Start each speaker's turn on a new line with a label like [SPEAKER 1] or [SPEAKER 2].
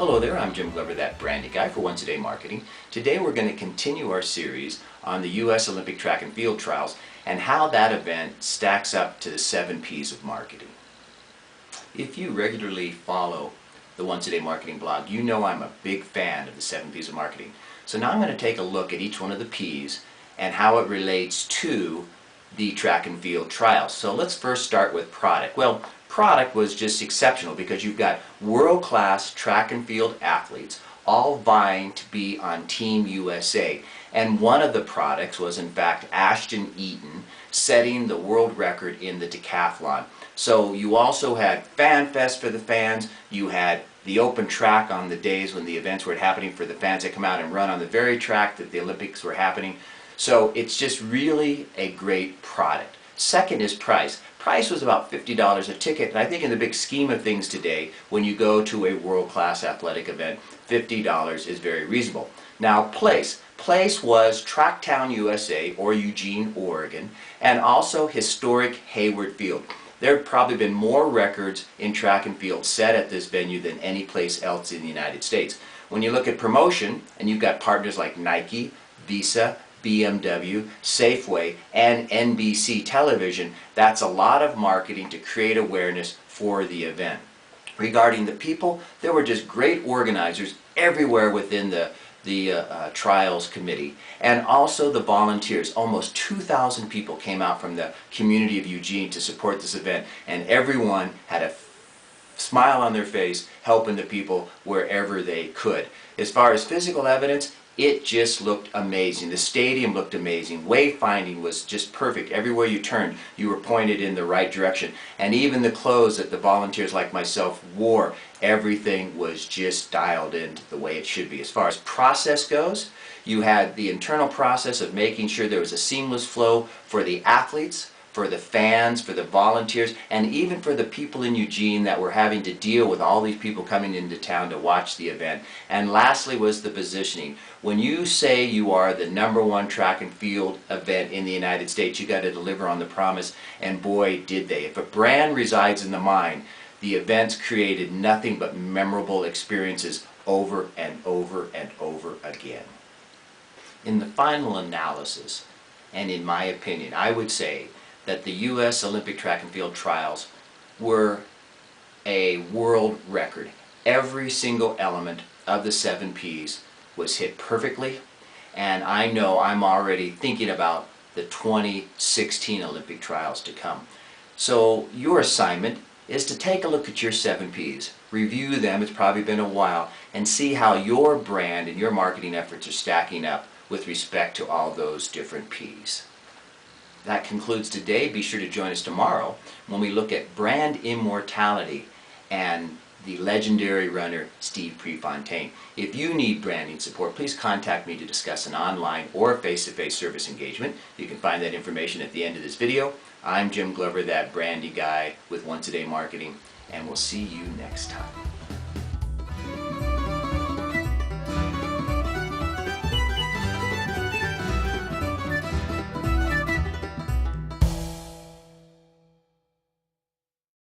[SPEAKER 1] Hello there, I'm Jim Glover, that brandy guy for Once a Day Marketing. Today we're going to continue our series on the U.S. Olympic Track and Field Trials and how that event stacks up to the 7 P's of marketing. If you regularly follow the Once a Day Marketing blog, you know I'm a big fan of the 7 P's of marketing. So now I'm going to take a look at each one of the P's and how it relates to the track and field trials. So let's first start with product. Well, product was just exceptional because you've got world-class track and field athletes all vying to be on Team USA. And one of the products was in fact Ashton Eaton setting the world record in the decathlon. So you also had Fan Fest for the fans, you had the open track on the days when the events were happening for the fans that come out and run on the very track that the Olympics were happening. So it's just really a great product. Second is price. Price was about $50 a ticket, and I think in the big scheme of things today, when you go to a world-class athletic event, $50 is very reasonable. Now place. Place was Tracktown, USA, or Eugene, Oregon, and also historic Hayward Field. There have probably been more records in track and field set at this venue than any place else in the United States. When you look at promotion, and you've got partners like Nike, Visa, BMW, Safeway, and NBC television, that's a lot of marketing to create awareness for the event. Regarding the people, there were just great organizers everywhere within the trials committee, and also the volunteers. Almost 2,000 people came out from the community of Eugene to support this event, and everyone had a smile on their face helping the people wherever they could. As far as physical evidence, it just looked amazing. The stadium looked amazing. Wayfinding was just perfect. Everywhere you turned, you were pointed in the right direction. And even the clothes that the volunteers like myself wore, everything was just dialed in the way it should be. As far as process goes, you had the internal process of making sure there was a seamless flow for the athletes, for the fans, for the volunteers, and even for the people in Eugene that were having to deal with all these people coming into town to watch the event. And lastly was the positioning. When you say you are the #1 track and field event in the United States, you got to deliver on the promise, and boy did they. If a brand resides in the mind, the events created nothing but memorable experiences over and over and over again. In the final analysis, and in my opinion, I would say that the U.S. Olympic Track and Field Trials were a world record. Every single element of the 7 P's was hit perfectly, and I know I'm already thinking about the 2016 Olympic trials to come. So your assignment is to take a look at your 7 P's, review them, it's probably been a while, and see how your brand and your marketing efforts are stacking up with respect to all those different P's. That concludes today. Be sure to join us tomorrow when we look at brand immortality and the legendary runner Steve Prefontaine. If you need branding support, please contact me to discuss an online or face-to-face service engagement. You can find that information at the end of this video. I'm Jim Glover, that brandy guy with Once a Day Marketing, and we'll see you next time.